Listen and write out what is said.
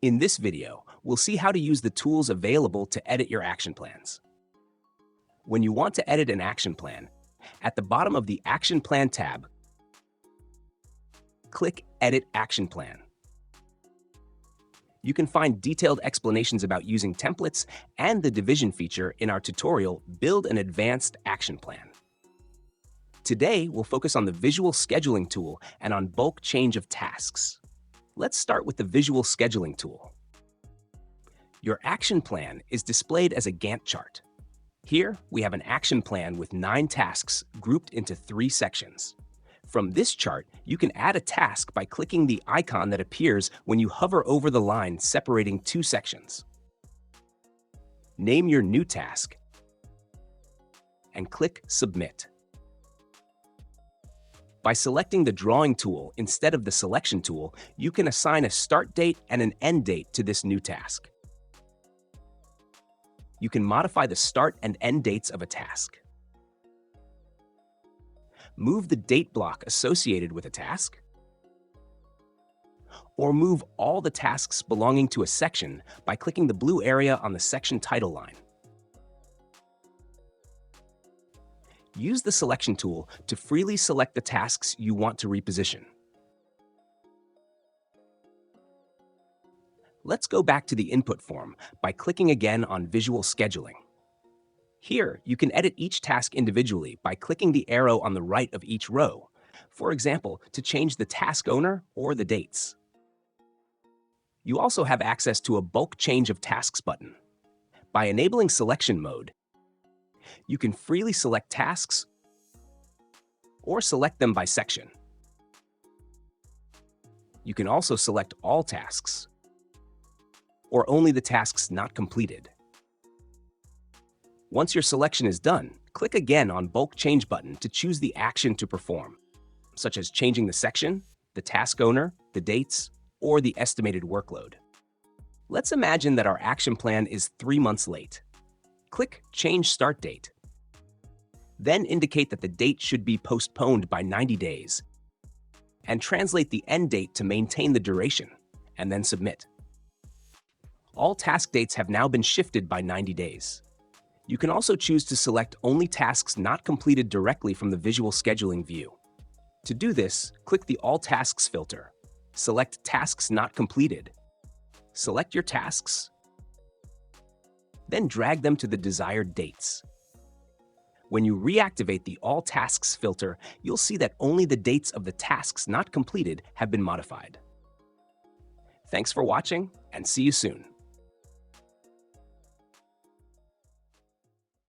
In this video, we'll see how to use the tools available to edit your action plans. When you want to edit an action plan, at the bottom of the Action Plan tab, click Edit Action Plan. You can find detailed explanations about using templates and the division feature in our tutorial, Build an Advanced Action Plan. Today, we'll focus on the Visual Scheduling tool and on bulk change of tasks. Let's start with the Visual Scheduling tool. Your action plan is displayed as a Gantt chart. Here, we have an action plan with 9 tasks grouped into 3 sections. From this chart, you can add a task by clicking the icon that appears when you hover over the line separating 2 sections. Name your new task and click Submit. By selecting the Drawing tool instead of the Selection tool, you can assign a start date and an end date to this new task. You can modify the start and end dates of a task. Move the date block associated with a task, or move all the tasks belonging to a section by clicking the blue area on the section title line. Use the Selection tool to freely select the tasks you want to reposition. Let's go back to the input form by clicking again on Visual Scheduling. Here, you can edit each task individually by clicking the arrow on the right of each row, for example, to change the task owner or the dates. You also have access to a Bulk Change of Tasks button. By enabling Selection mode, you can freely select tasks or select them by section. You can also select all tasks or only the tasks not completed. Once your selection is done, click again on Bulk Change button to choose the action to perform, such as changing the section, the task owner, the dates, or the estimated workload. Let's imagine that our action plan is 3 months late. Click Change Start Date. Then indicate that the date should be postponed by 90 days, and translate the end date to maintain the duration, and then submit. All task dates have now been shifted by 90 days. You can also choose to select only tasks not completed directly from the Visual Scheduling view. To do this, click the All Tasks filter. Select Tasks Not Completed. Select your tasks, then drag them to the desired dates. When you reactivate the All Tasks filter, you'll see that only the dates of the tasks not completed have been modified. Thanks for watching, and see you soon.